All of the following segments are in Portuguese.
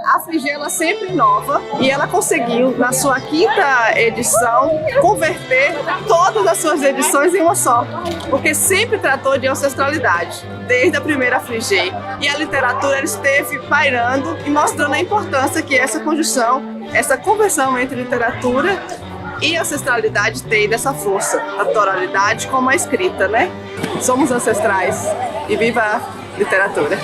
A Frigê, ela sempre inova e ela conseguiu, na sua 5ª edição, converter todas as suas edições em uma só, porque sempre tratou de ancestralidade, desde a primeira Frigê. E a literatura ela esteve pairando e mostrando a importância que essa conjunção, essa conversão entre literatura e ancestralidade tem dessa força, a oralidade como a escrita, né? Somos ancestrais e viva a literatura!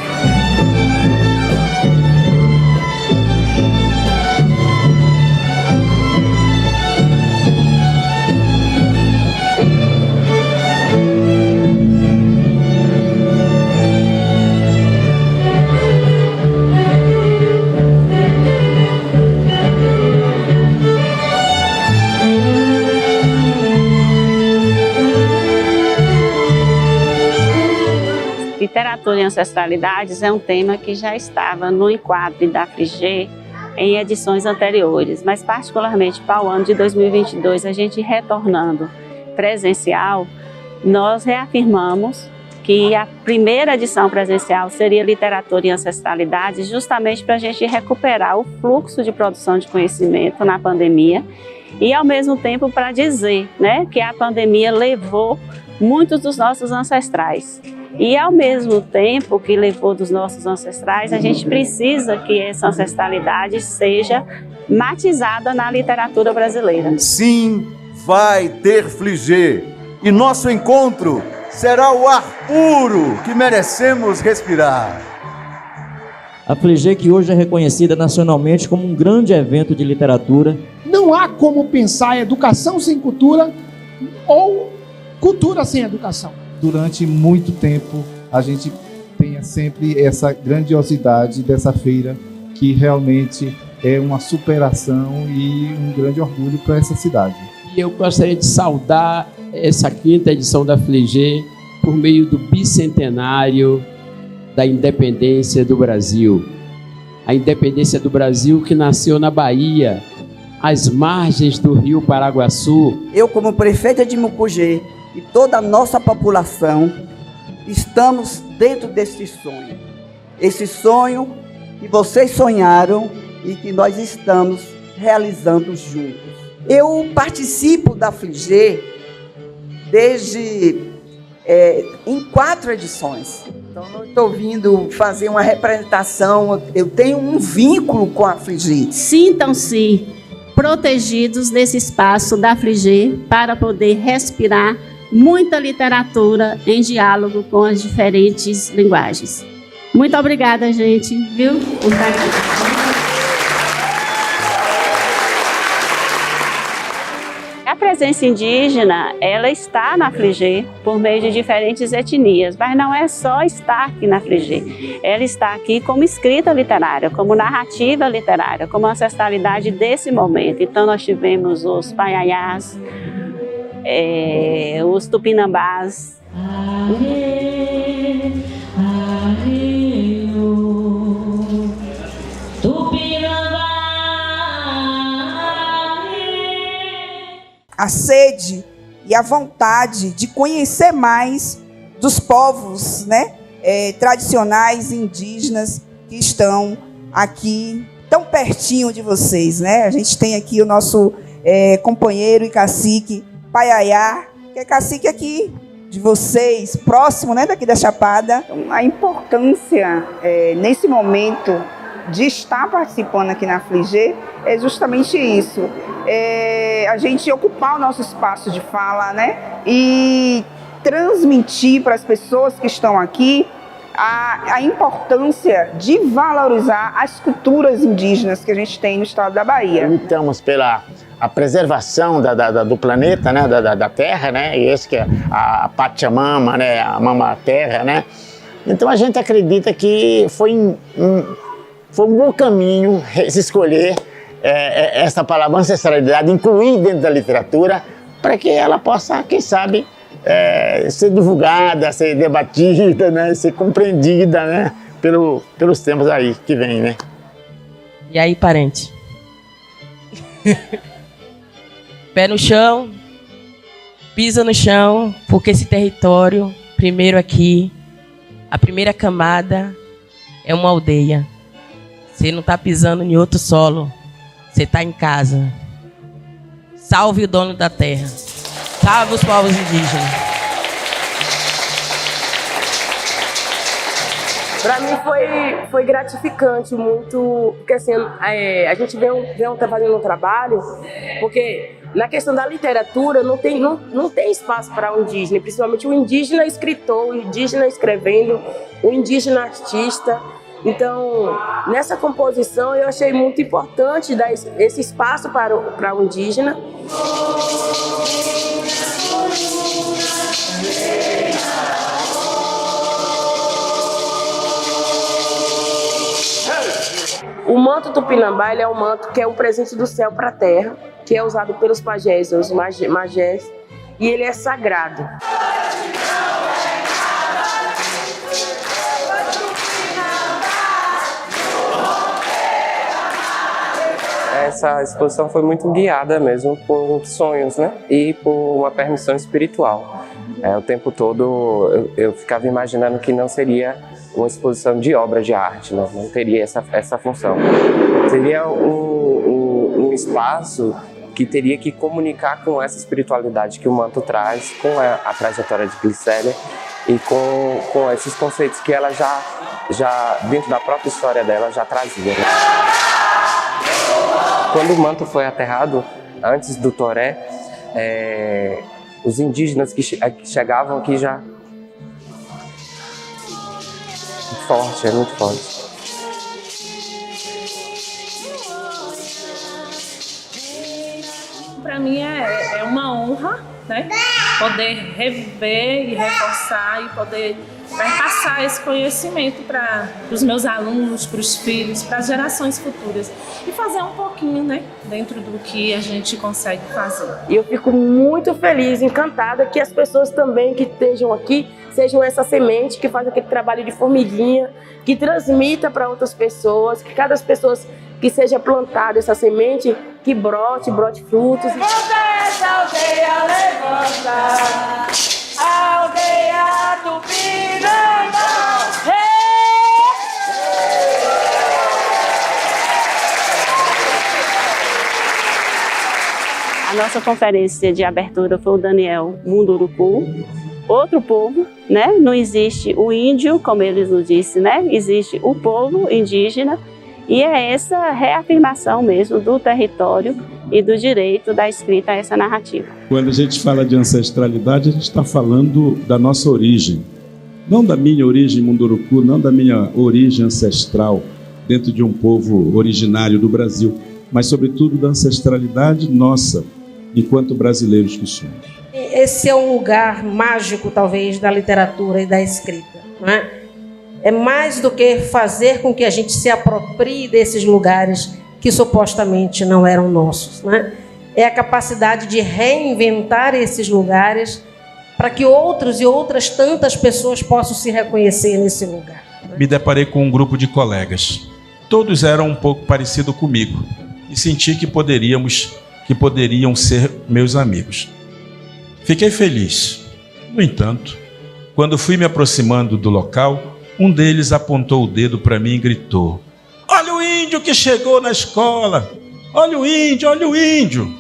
Literatura e ancestralidades é um tema que já estava no enquadro da Frigê em edições anteriores, mas particularmente para o ano de 2022, a gente retornando presencial, nós reafirmamos que a primeira edição presencial seria literatura e ancestralidades, justamente para a gente recuperar o fluxo de produção de conhecimento na pandemia e ao mesmo tempo para dizer, né, que a pandemia levou muitos dos nossos ancestrais. E ao mesmo tempo que levou dos nossos ancestrais, a gente precisa que essa ancestralidade seja matizada na literatura brasileira. Sim, vai ter Frigê. E nosso encontro será o ar puro que merecemos respirar. A Frigê, que hoje é reconhecida nacionalmente como um grande evento de literatura. Não há como pensar educação sem cultura ou cultura sem educação. Durante muito tempo, a gente tenha sempre essa grandiosidade dessa feira, que realmente é uma superação e um grande orgulho para essa cidade. E eu gostaria de saudar essa 5ª edição da Frigê por meio do bicentenário da independência do Brasil. A independência do Brasil que nasceu na Bahia, às margens do rio Paraguaçu. Eu, como prefeita de Mucugê, e toda a nossa população, estamos dentro desse sonho. Esse sonho que vocês sonharam e que nós estamos realizando juntos. Eu participo da Frigê desde em 4 edições. Então não estou vindo fazer uma representação, eu tenho um vínculo com a Frigê. Sintam-se protegidos nesse espaço da Frigê para poder respirar muita literatura em diálogo com as diferentes linguagens. Muito obrigada, gente, viu? Por estar aqui. A presença indígena, ela está na Frigê por meio de diferentes etnias, mas não é só estar aqui na Frigê. Ela está aqui como escrita literária, como narrativa literária, como ancestralidade desse momento. Então nós tivemos os paiaiás, os tupinambás. A sede e a vontade de conhecer mais dos povos, né, tradicionais indígenas que estão aqui tão pertinho de vocês, né? A gente tem aqui o nosso companheiro e cacique Paiaiá, que é cacique aqui de vocês, próximo, né, daqui da Chapada. Então, a importância nesse momento de estar participando aqui na Frigê é justamente isso. A gente ocupar o nosso espaço de fala, né, e transmitir para as pessoas que estão aqui a importância de valorizar as culturas indígenas que a gente tem no estado da Bahia. Lutamos pela a preservação do planeta, né, da Terra, né, e esse que é a Pachamama, né, a Mama Terra, né. Então a gente acredita que foi um bom caminho se escolher essa palavra ancestralidade, incluir dentro da literatura, para que ela possa, quem sabe, ser divulgada, ser debatida, né, ser compreendida, né, pelos tempos aí que vem, né. E aí, parente? Pé no chão, pisa no chão, porque esse território, primeiro aqui, a primeira camada é uma aldeia. Você não está pisando em outro solo. Você está em casa. Salve o dono da terra. Salve os povos indígenas. Para mim foi gratificante muito, porque assim, a gente vem fazendo um trabalho, porque na questão da literatura não tem espaço para o indígena, principalmente o indígena escritor, o indígena escrevendo, o indígena artista. Então, nessa composição eu achei muito importante dar esse espaço para o indígena. O manto tupinambá ele é um manto que é um presente do céu para a terra, que é usado pelos pajés, os magés, e ele é sagrado. Essa exposição foi muito guiada mesmo por sonhos, né? E por uma permissão espiritual. O tempo todo eu ficava imaginando que não seria uma exposição de obras de arte, né? Não teria essa função. Seria um espaço que teria que comunicar com essa espiritualidade que o manto traz, com a trajetória de Glicélia e com esses conceitos que ela já dentro da própria história dela, já trazia. Né? Quando o manto foi aterrado, antes do toré, os indígenas que chegavam aqui já... Forte, é muito forte. Para mim é uma honra, né? Poder rever e reforçar e poder passar esse conhecimento para os meus alunos, para os filhos, para as gerações futuras e fazer um pouquinho, né, dentro do que a gente consegue fazer. E eu fico muito feliz, encantada que as pessoas também que estejam aqui sejam essa semente que faz aquele trabalho de formiguinha, que transmita para outras pessoas, que cada pessoa que seja plantada essa semente, que brote frutos. Aldeia levanta, aldeia Tupinambá. A nossa conferência de abertura foi o Daniel Munduruku, outro povo, né? Não existe o índio, como ele nos disse, né? Existe o povo indígena e é essa reafirmação mesmo do território e do direito da escrita a essa narrativa. Quando a gente fala de ancestralidade, a gente está falando da nossa origem. Não da minha origem Munduruku, não da minha origem ancestral dentro de um povo originário do Brasil, mas sobretudo da ancestralidade nossa, enquanto brasileiros que somos. Esse é um lugar mágico, talvez, da literatura e da escrita, não é? É mais do que fazer com que a gente se aproprie desses lugares que supostamente não eram nossos, né? É a capacidade de reinventar esses lugares para que outros e outras tantas pessoas possam se reconhecer nesse lugar. Me deparei com um grupo de colegas. Todos eram um pouco parecidos comigo e senti que poderiam ser meus amigos. Fiquei feliz. No entanto, quando fui me aproximando do local, um deles apontou o dedo para mim e gritou: "Olha o índio que chegou na escola! Olha o índio, olha o índio!"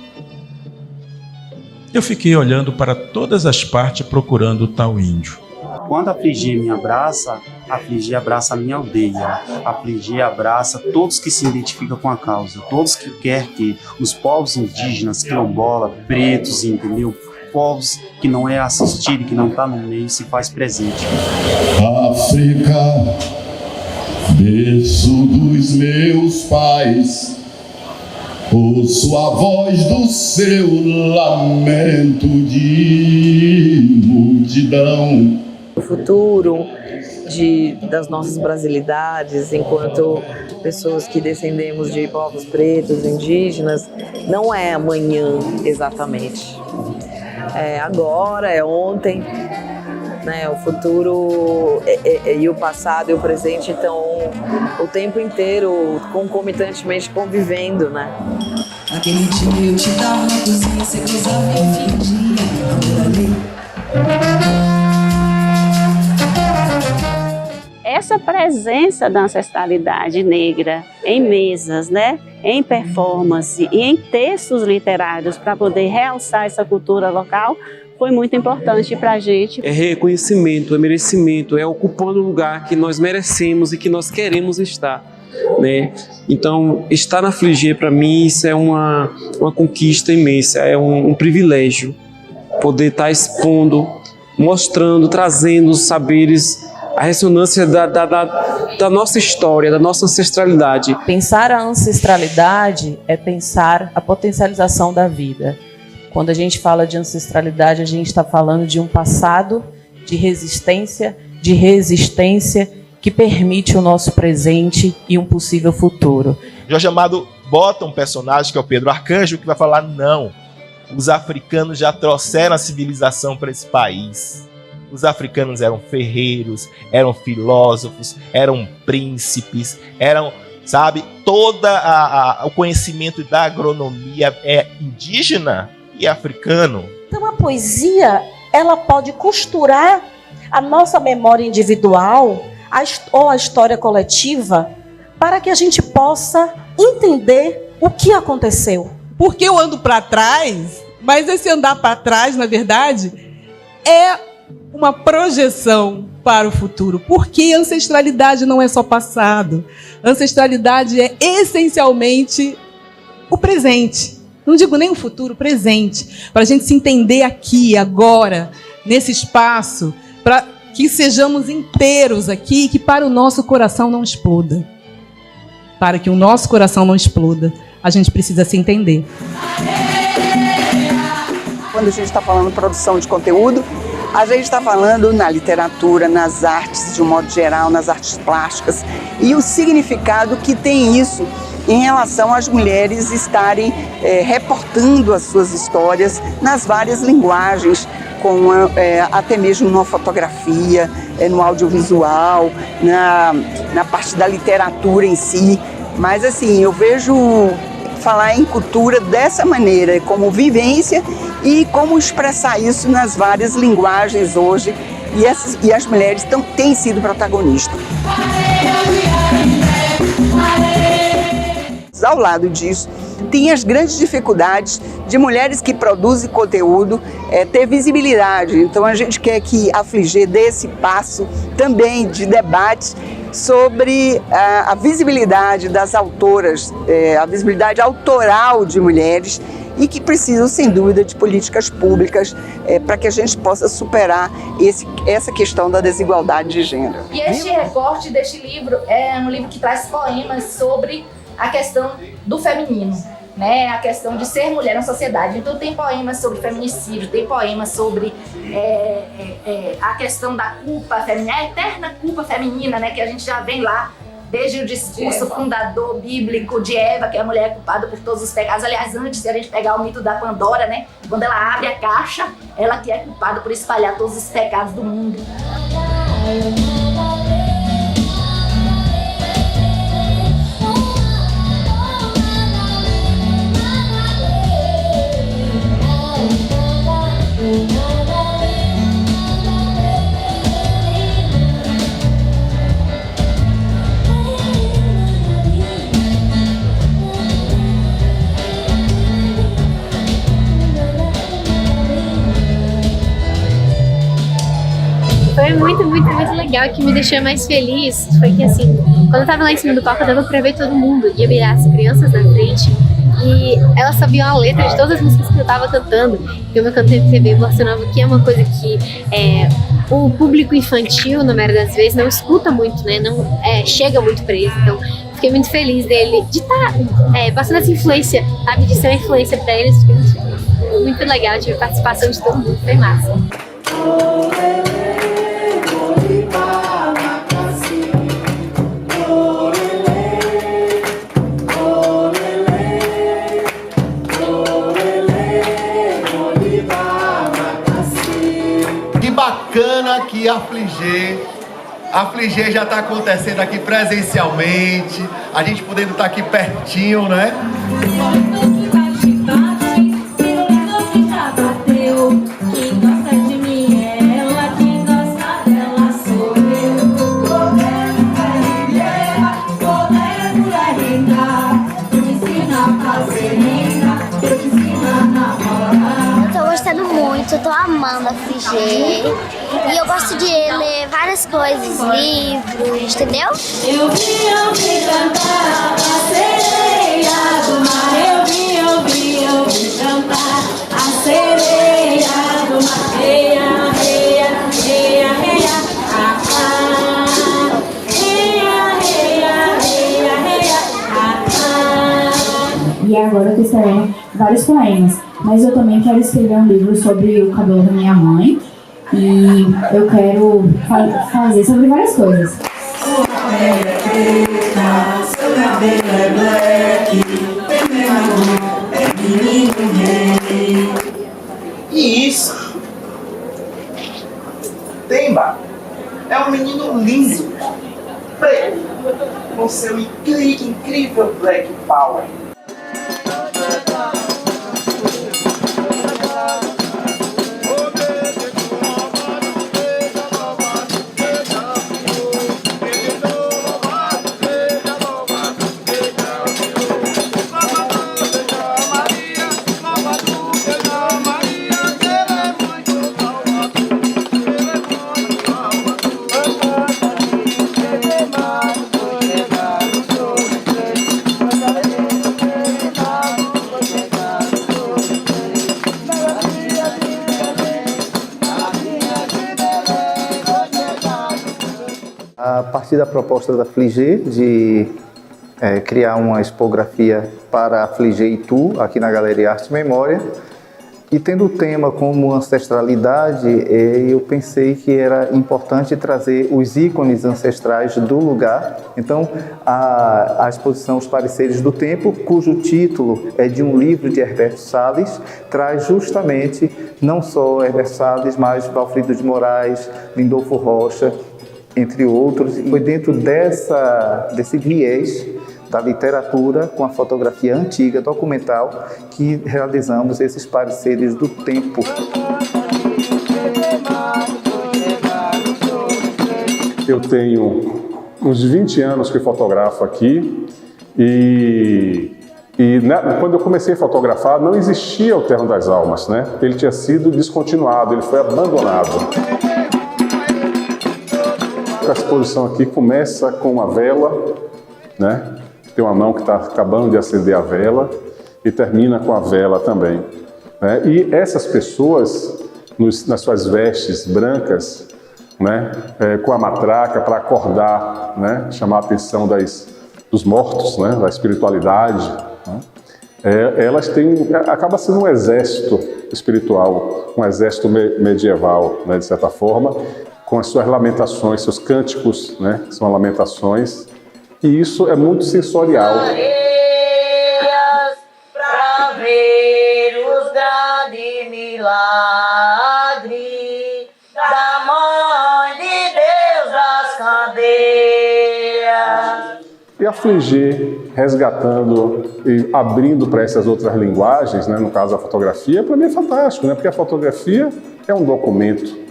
Eu fiquei olhando para todas as partes procurando o tal índio. Quando a Fliger me abraça, a Fliger abraça a minha aldeia. A Fliger abraça todos que se identificam com a causa, todos que querem que os povos indígenas, quilombola, pretos, entendeu? Povos que não é assistido, que não está no meio, se faz presente. África, berço dos meus pais, ouço a voz do seu lamento de multidão. O futuro das nossas brasilidades, enquanto pessoas que descendemos de povos pretos, indígenas, não é amanhã exatamente. É agora, é ontem, né? O futuro e o passado e o presente estão o tempo inteiro concomitantemente convivendo, né? Naquele dia eu te dava na cozinha, você cruzava e fingia. É essa presença da ancestralidade negra em mesas, né, em performance e em textos literários para poder realçar essa cultura local foi muito importante para a gente. É reconhecimento, é merecimento, é ocupando o lugar que nós merecemos e que nós queremos estar, né? Então, estar na Fligê, para mim, isso é uma conquista imensa, é um privilégio poder estar expondo, mostrando, trazendo os saberes, a ressonância da nossa história, da nossa ancestralidade. Pensar a ancestralidade é pensar a potencialização da vida. Quando a gente fala de ancestralidade, a gente está falando de um passado de resistência que permite o nosso presente e um possível futuro. Jorge Amado bota um personagem que é o Pedro Arcanjo, que vai falar: não, os africanos já trouxeram a civilização para esse país. Os africanos eram ferreiros, eram filósofos, eram príncipes, eram, sabe, todo o conhecimento da agronomia é indígena e africano. Então a poesia, ela pode costurar a nossa memória individual ou a história coletiva para que a gente possa entender o que aconteceu. Porque eu ando para trás, mas esse andar para trás, na verdade, é uma projeção para o futuro. Porque ancestralidade não é só passado. Ancestralidade é essencialmente o presente. Não digo nem o futuro, o presente. Para a gente se entender aqui, agora, nesse espaço, para que sejamos inteiros aqui e que para o nosso coração não exploda. Para que o nosso coração não exploda, a gente precisa se entender. Quando a gente está falando produção de conteúdo, a gente está falando na literatura, nas artes de um modo geral, nas artes plásticas, e o significado que tem isso em relação às mulheres estarem reportando as suas histórias nas várias linguagens, com até mesmo numa fotografia, no audiovisual, na parte da literatura em si. Mas assim, eu vejo falar em cultura dessa maneira, como vivência e como expressar isso nas várias linguagens hoje, e as mulheres têm sido protagonistas. Ao lado disso, tem as grandes dificuldades de mulheres que produzem conteúdo ter visibilidade. Então a gente quer que a Fligê dê esse passo também de debate sobre a visibilidade das autoras, a visibilidade autoral de mulheres, e que precisam, sem dúvida, de políticas públicas para que a gente possa superar essa questão da desigualdade de gênero. E este recorte deste livro é um livro que traz poemas sobre a questão do feminino, né? A questão de ser mulher na sociedade. Então tem poemas sobre feminicídio, tem poemas sobre a questão da culpa feminina, a eterna culpa feminina, né? Que a gente já vem lá desde o discurso fundador bíblico de Eva, que a mulher é culpada por todos os pecados. Aliás, antes de a gente pegar o mito da Pandora, né? Quando ela abre a caixa, ela que é culpada por espalhar todos os pecados do mundo. Foi muito legal. O que me deixou mais feliz foi que, assim, quando eu tava lá em cima do palco, dava pra ver todo mundo. Ia ver as crianças na frente e elas sabiam a letra de todas as músicas que eu tava cantando. E o meu canto de TV Bossa Nova, que é uma coisa que o público infantil, na maioria das vezes, não escuta muito, né? Não chega muito pra eles. Então, fiquei muito feliz dele, de estar passando essa influência, sabe? De ser uma influência pra eles. Fiquei muito feliz. Muito legal, tive participação de todo mundo, foi massa. Que bacana que a Fligê já está acontecendo aqui presencialmente, a gente podendo estar aqui pertinho, né? amando a Fligê e eu gosto de ler várias coisas, livros, entendeu? Eu vim cantar a sereia do mar. Eu vim cantar a sereia do mar. Reia, reia, reia, reia, ah, ah. Reia, reia, reia, reia, ah, ah. E agora eu tô escrevendo vários poemas, mas eu também quero escrever um livro sobre o cabelo da minha mãe e eu quero fazer sobre várias coisas. Sua pele é preta, seu cabelo é black, veneno é menino rei. E isso? Temba é um menino lindo, preto, com seu incrível Black Power. A partir da proposta da Fligê de criar uma expografia para a Fligê Itu, aqui na Galeria Arte e Memória, e tendo o tema como ancestralidade, eu pensei que era importante trazer os ícones ancestrais do lugar. Então, a exposição Os Pareceres do Tempo, cujo título é de um livro de Herberto Salles, traz justamente não só Herberto Salles, mas Valfrido de Moraes, Lindolfo Rocha, entre outros. E foi dentro desse viés da literatura com a fotografia antiga, documental, que realizamos esses pareceres do tempo. Eu tenho uns 20 anos que fotografo aqui e quando eu comecei a fotografar não existia o Terno das Almas, né? Ele tinha sido descontinuado, ele foi abandonado. A exposição aqui começa com uma vela, né? Tem uma mão que está acabando de acender a vela e termina com a vela também, né? E essas pessoas, nas suas vestes brancas, né? Com a matraca para acordar, né? Chamar a atenção dos mortos, né? Da espiritualidade, né? Elas acaba sendo um exército espiritual, um exército medieval, né? De certa forma, com as suas lamentações, seus cânticos, né? Que são lamentações. E isso é muito sensorial. Pra ver os grandes milagres da Mãe de Deus das Candeias. E a Fligê, resgatando e abrindo para essas outras linguagens, né? No caso a fotografia, para mim é fantástico, né? Porque a fotografia é um documento,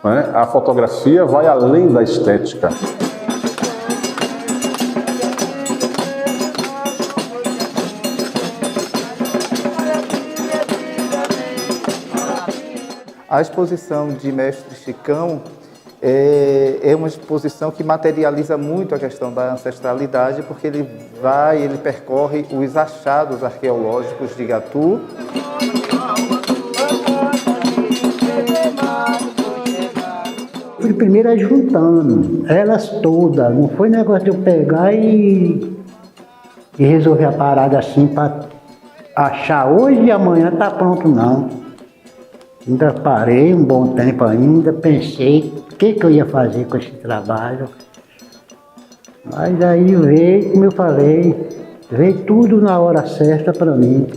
né? A fotografia vai além da estética. A exposição de Mestre Chicão é uma exposição que materializa muito a questão da ancestralidade, porque ele percorre os achados arqueológicos de Igatu. Fui primeiro juntando elas todas, não foi negócio de eu pegar e resolver a parada assim para achar hoje e amanhã tá pronto, não. Ainda parei um bom tempo ainda, pensei o que eu ia fazer com esse trabalho. Mas aí veio, como eu falei, veio tudo na hora certa para mim.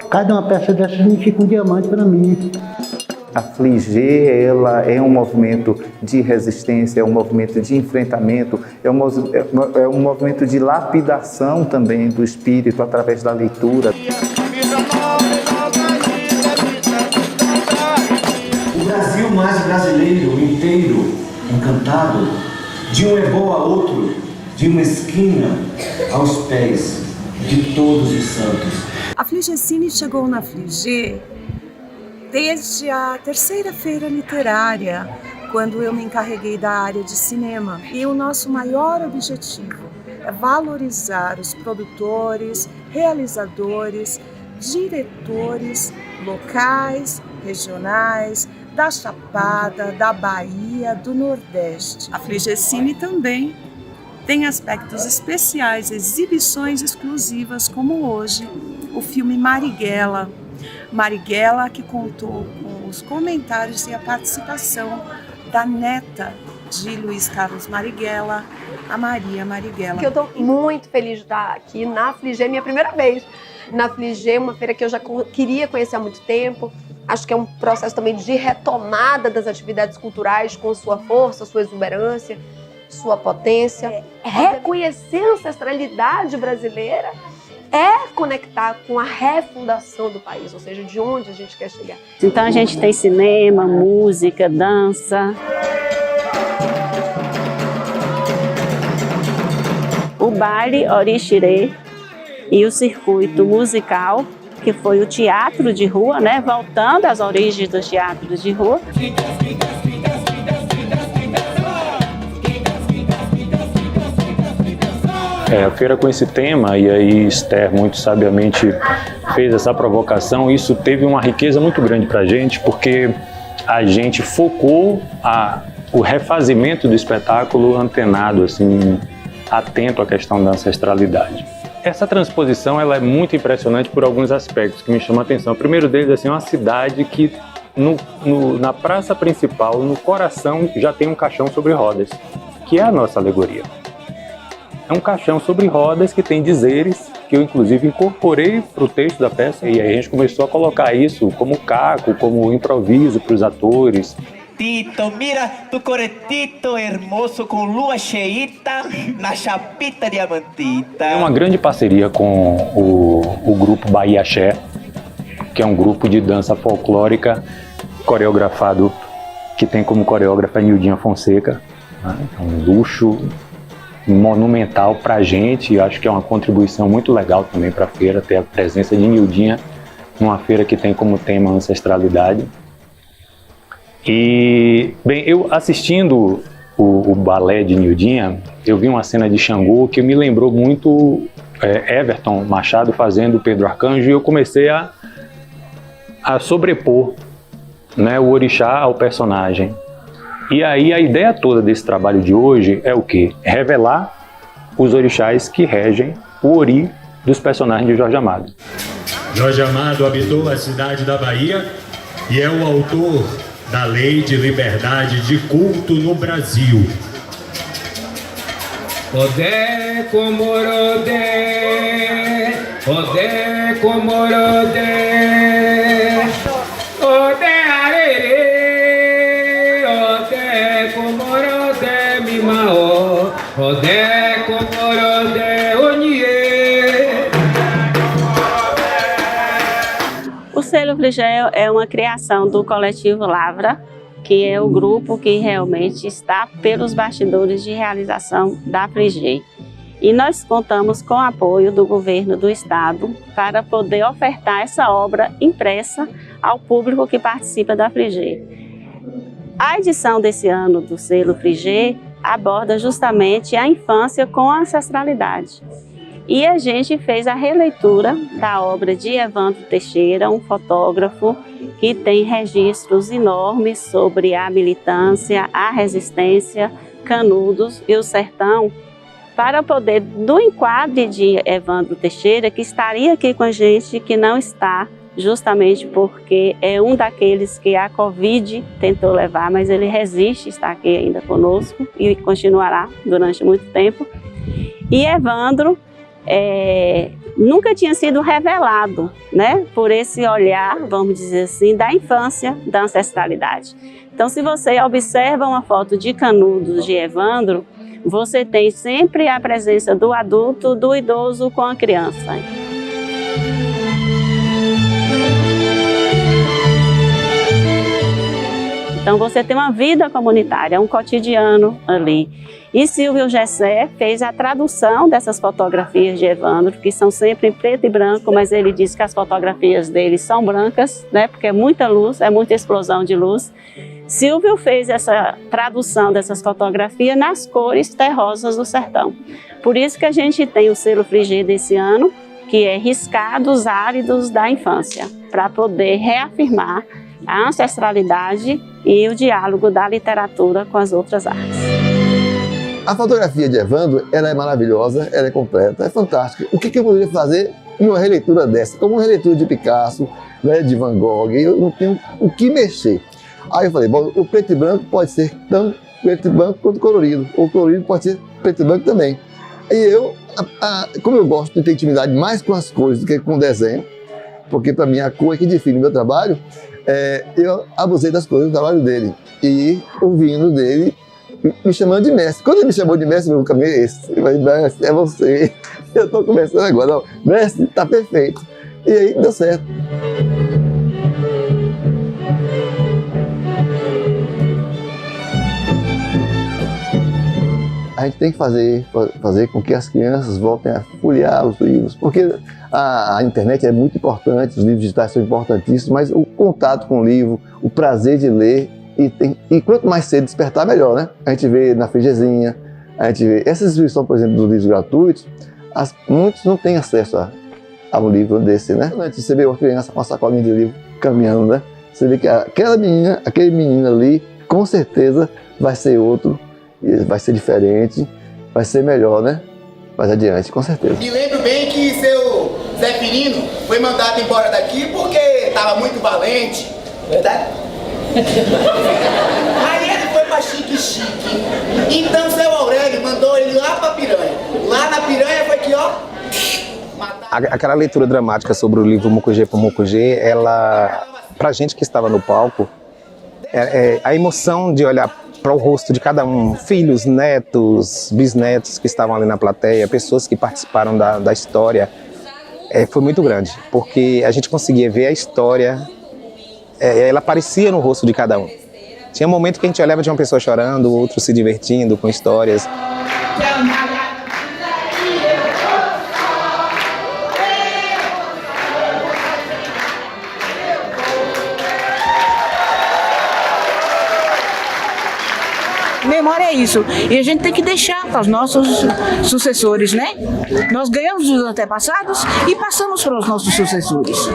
Cada uma peça dessa significa um diamante para mim. A Fligê, ela é um movimento de resistência, é um movimento de enfrentamento, é um movimento de lapidação também do espírito através da leitura. O Brasil mais brasileiro inteiro, encantado, de um ebó a outro, de uma esquina aos pés de todos os santos. A Fligecine chegou na Fligê desde a terceira feira literária, quando eu me encarreguei da área de cinema. E o nosso maior objetivo é valorizar os produtores, realizadores, diretores locais, regionais, da Chapada, da Bahia, do Nordeste. A Fligecine também tem aspectos especiais, exibições exclusivas, como hoje o filme Marighella. Marighella, que contou com os comentários e a participação da neta de Luiz Carlos Marighella, a Maria Marighella. Eu estou muito feliz de estar aqui na Fligê, minha primeira vez na Fligê, uma feira que eu já queria conhecer há muito tempo. Acho que é um processo também de retomada das atividades culturais com sua força, sua exuberância, sua potência. Reconhecer a ancestralidade brasileira é conectar com a refundação do país, ou seja, de onde a gente quer chegar. Então a gente tem cinema, música, dança. O baile Orixirê e o circuito musical, que foi o teatro de rua, né? Voltando às origens do teatro de rua. A feira com esse tema, e aí Esther muito sabiamente fez essa provocação, isso teve uma riqueza muito grande para a gente, porque a gente focou o refazimento do espetáculo antenado, assim, atento à questão da ancestralidade. Essa transposição ela é muito impressionante por alguns aspectos que me chamam a atenção. O primeiro deles assim, é uma cidade que na praça principal, no coração, já tem um caixão sobre rodas, que é a nossa alegoria. É um caixão sobre rodas que tem dizeres que eu inclusive incorporei para o texto da peça, e aí a gente começou a colocar isso como caco, como improviso para os atores. Tito, mira tu coretito hermoso com lua cheita na chapita diamantita. É uma grande parceria com o grupo Bahia Axé, que é um grupo de dança folclórica coreografado, que tem como coreógrafa a Nildinha Fonseca. É um luxo monumental para a gente, e acho que é uma contribuição muito legal também para a feira, ter a presença de Nildinha numa feira que tem como tema ancestralidade. E, bem, eu assistindo o balé de Nildinha, eu vi uma cena de Xangô que me lembrou muito Everton Machado fazendo Pedro Arcanjo, e eu comecei a sobrepor, né, o orixá ao personagem. E aí a ideia toda desse trabalho de hoje é o quê? Revelar os orixás que regem o ori dos personagens de Jorge Amado. Jorge Amado habitou a cidade da Bahia e é o autor da Lei de Liberdade de Culto no Brasil. Odé Comorodé, Odé Comorodé, Odé Arerê, Odé Comorodé Mimaó, Odé Comorodé Oniê. O Selo Fligé é uma criação do coletivo Lavra, que é o grupo que realmente está pelos bastidores de realização da Fligé. E nós contamos com o apoio do governo do estado para poder ofertar essa obra impressa ao público que participa da Fligé. A edição desse ano do Selo Fligé aborda justamente a infância com a ancestralidade. E a gente fez a releitura da obra de Evandro Teixeira, um fotógrafo que tem registros enormes sobre a militância, a resistência, Canudos e o Sertão, para poder, do enquadre de Evandro Teixeira, que estaria aqui com a gente, que não está, justamente porque é um daqueles que a Covid tentou levar, mas ele resiste, está aqui ainda conosco e continuará durante muito tempo. E Evandro nunca tinha sido revelado, né, por esse olhar, vamos dizer assim, da infância, da ancestralidade. Então, se você observa uma foto de Canudos de Evandro, você tem sempre a presença do adulto, do idoso com a criança. Então você tem uma vida comunitária, um cotidiano ali. E Silvio Gessé fez a tradução dessas fotografias de Evandro, que são sempre em preto e branco, mas ele diz que as fotografias dele são brancas, né, porque é muita luz, é muita explosão de luz. Silvio fez essa tradução dessas fotografias nas cores terrosas do sertão. Por isso que a gente tem o selo Fligê desse ano, que é Riscados Áridos da Infância, para poder reafirmar a ancestralidade e o diálogo da literatura com as outras artes. A fotografia de Evandro, ela é maravilhosa, ela é completa, é fantástica. O que eu poderia fazer em uma releitura dessa? Como uma releitura de Picasso, né, de Van Gogh, eu não tenho o que mexer. Aí eu falei, bom, o preto e branco pode ser tanto preto e branco quanto colorido. O colorido pode ser preto e branco também. E eu, como eu gosto de ter intimidade mais com as cores do que com o desenho, porque para mim a cor é que define o meu trabalho, eu abusei das cores do trabalho dele. E ouvindo dele, me chamando de mestre. Quando ele me chamou de mestre, meu caminho é esse. Eu falei, mestre, é você. Eu estou começando agora. Não, mestre, está perfeito. E aí deu certo. A gente tem que fazer com que as crianças voltem a folhear os livros, porque a internet é muito importante, os livros digitais são importantíssimos, mas o contato com o livro, o prazer de ler, e quanto mais cedo despertar, melhor, né? A gente vê na Fligezinha, a gente vê essa distribuição, por exemplo, dos livros gratuitos, muitos não têm acesso a um livro desse, né? Antes você vê uma criança com uma sacolinha de livro caminhando, né? Você vê que aquela menina, aquele menino ali, com certeza vai ser outro, vai ser diferente, vai ser melhor, né? Mais adiante, com certeza. Me lembro bem que seu Zé Firino foi mandado embora daqui porque estava muito valente, verdade? Aí ele foi pra Chique. Então seu Aurélio mandou ele lá pra Piranha. Lá na Piranha foi que, ó... Aquela leitura dramática sobre o livro Mucugê por Mucugê, ela, pra gente que estava no palco, a emoção de olhar para o rosto de cada um, filhos, netos, bisnetos que estavam ali na plateia, pessoas que participaram da história, foi muito grande, porque a gente conseguia ver a história, ela aparecia no rosto de cada um. Tinha um momento que a gente olhava de uma pessoa chorando, outro se divertindo com histórias. Memória é isso, e a gente tem que deixar para os nossos sucessores, né? Nós ganhamos dos antepassados e passamos para os nossos sucessores.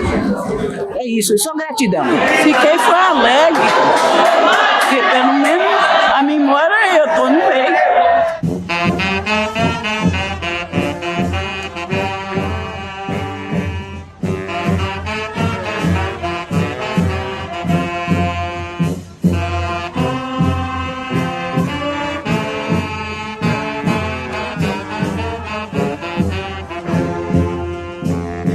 É isso, só gratidão. Fiquei só alegre, porque pelo menos a memória eu estou no meio.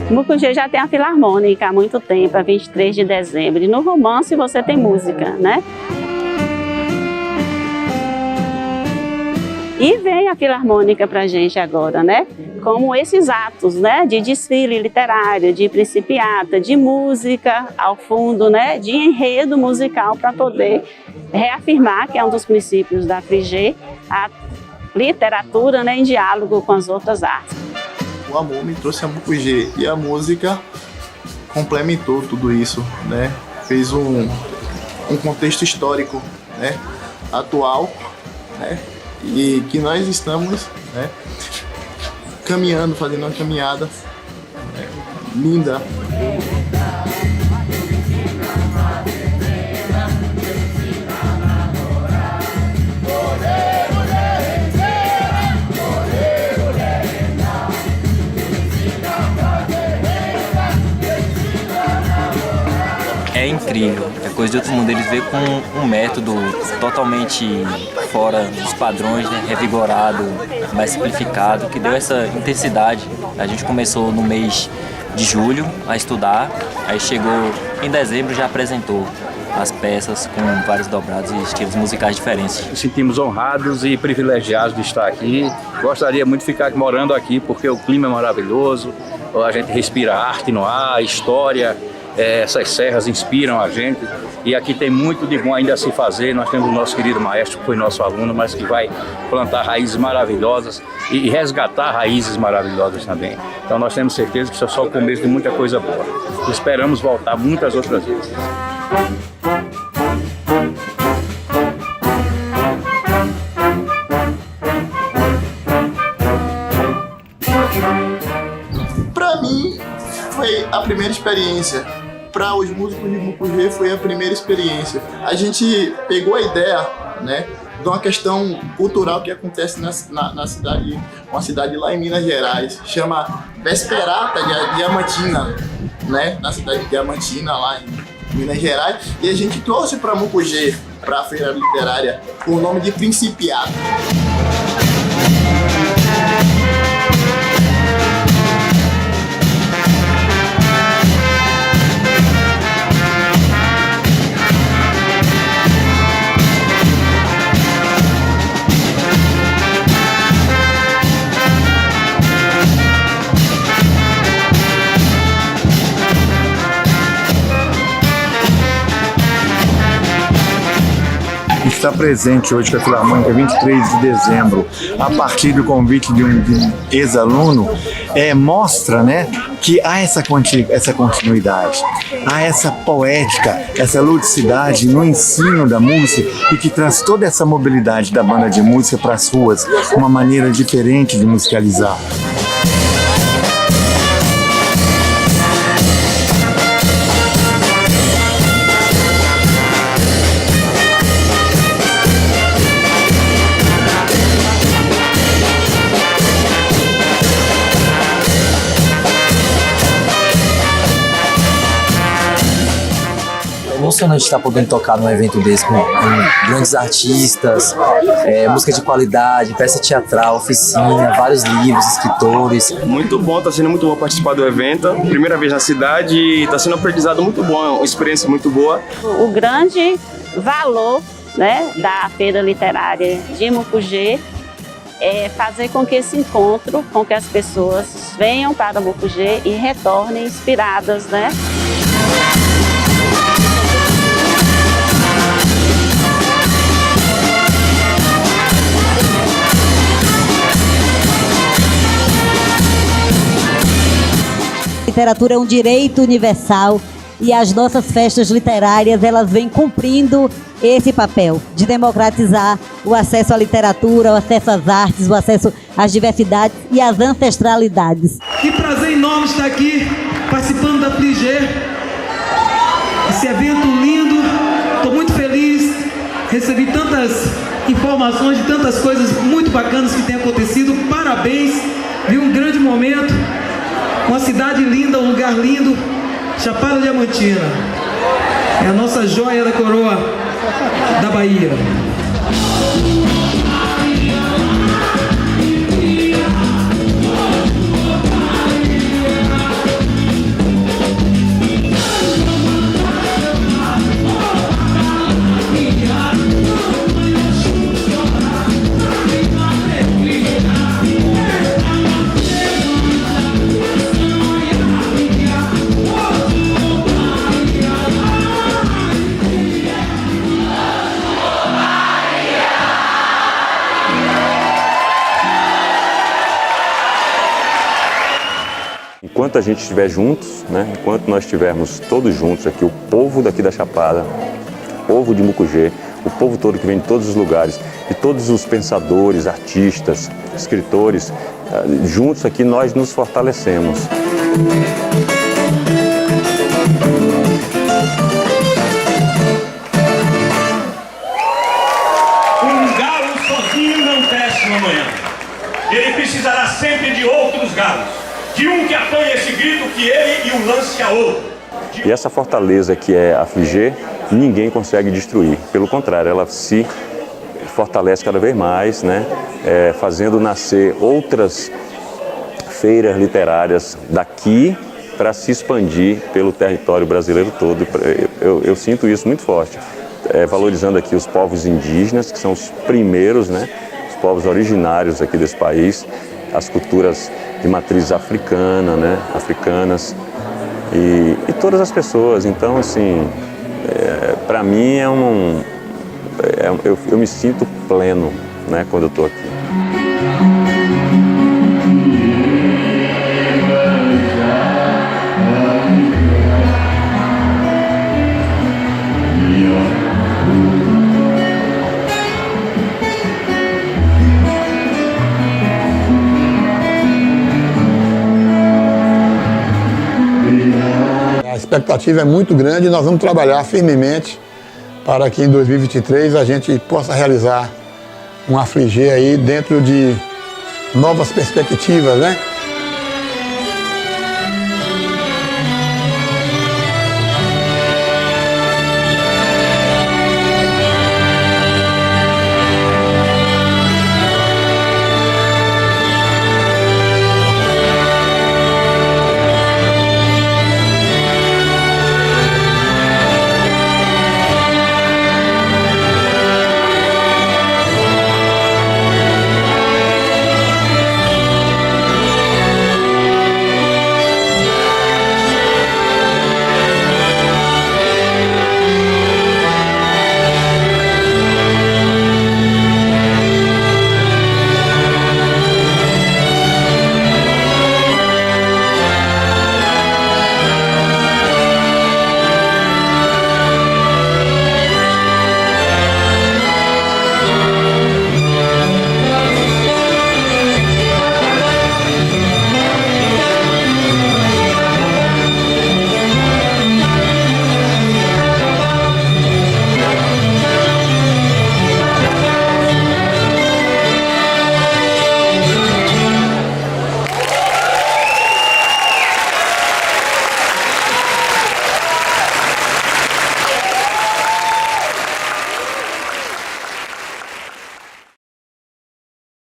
Mucugê já tem a Filarmônica há muito tempo, a 23 de dezembro. E no romance você tem música, né? E vem a Filarmônica pra gente agora, né? Como esses atos, né? De desfile literário, de principiata, de música ao fundo, né? De enredo musical para poder reafirmar que é um dos princípios da Fligê, a literatura, né? Em diálogo com as outras artes. O amor me trouxe a Mucugê e a música complementou tudo isso, né? Fez um contexto histórico, né? Atual, né? E que nós estamos, né? Caminhando, fazendo uma caminhada, né? Linda. É incrível, é coisa de outro mundo. Eles veem com um método totalmente fora dos padrões, né? Revigorado, mais simplificado, que deu essa intensidade. A gente começou no mês de julho a estudar, aí chegou em dezembro já apresentou as peças com vários dobrados e estilos musicais diferentes. Nos sentimos honrados e privilegiados de estar aqui. Gostaria muito de ficar morando aqui porque o clima é maravilhoso, a gente respira arte no ar, história. Essas serras inspiram a gente e aqui tem muito de bom ainda a se fazer. Nós temos o nosso querido maestro, que foi nosso aluno, mas que vai plantar raízes maravilhosas e resgatar raízes maravilhosas também. Então nós temos certeza que isso é só o começo de muita coisa boa. Esperamos voltar muitas outras vezes. Para mim, foi a primeira experiência. Para os músicos de Mucugê foi a primeira experiência. A gente pegou a ideia, né, de uma questão cultural que acontece na cidade, uma cidade lá em Minas Gerais, chama Vesperata de Diamantina, né, na cidade de Diamantina, lá em Minas Gerais, e a gente trouxe para Mucugê, para a feira literária, o nome de Principiado. Está presente hoje com a Filarmônica 23 de dezembro, a partir do convite de um ex-aluno, mostra, né, que há essa continuidade, há essa poética, essa ludicidade no ensino da música e que traz toda essa mobilidade da banda de música para as ruas, uma maneira diferente de musicalizar. Emocionante estar podendo tocar num evento desse com grandes artistas, música de qualidade, peça teatral, oficina, vários livros, escritores. Muito bom, está sendo muito bom participar do evento. Primeira vez na cidade e está sendo um aprendizado muito bom, uma experiência muito boa. O grande valor, né, da Feira Literária de Mucugê é fazer com que esse encontro, com que as pessoas venham para Mucugê e retornem inspiradas, né? Literatura é um direito universal e as nossas festas literárias elas vêm cumprindo esse papel de democratizar o acesso à literatura, o acesso às artes, o acesso às diversidades e às ancestralidades. Que prazer enorme estar aqui participando da Fligê, esse evento lindo, estou muito feliz, recebi tantas informações de tantas coisas muito bacanas que têm acontecido, parabéns, vi um grande momento. Uma cidade linda, um lugar lindo, Chapada Diamantina. É a nossa joia da coroa da Bahia. Enquanto a gente estiver juntos, né, enquanto nós estivermos todos juntos aqui, o povo daqui da Chapada, o povo de Mucugê, o povo todo que vem de todos os lugares, e todos os pensadores, artistas, escritores, juntos aqui nós nos fortalecemos. Um galo sozinho não cresce uma manhã. Ele precisará sempre de outros galos. De um que apanhe esse grito que ele e o lance a outro. E essa fortaleza que é a Fligê, ninguém consegue destruir. Pelo contrário, ela se fortalece cada vez mais, né? Fazendo nascer outras feiras literárias daqui para se expandir pelo território brasileiro todo. Eu sinto isso muito forte. Valorizando aqui os povos indígenas, que são os primeiros, né? Os povos originários aqui desse país, as culturas de matriz africana, né? Africanas, e todas as pessoas. Então, assim, para mim eu me sinto pleno, né, quando eu estou aqui. A expectativa é muito grande e nós vamos trabalhar firmemente para que em 2023 a gente possa realizar um Afligê aí dentro de novas perspectivas, né?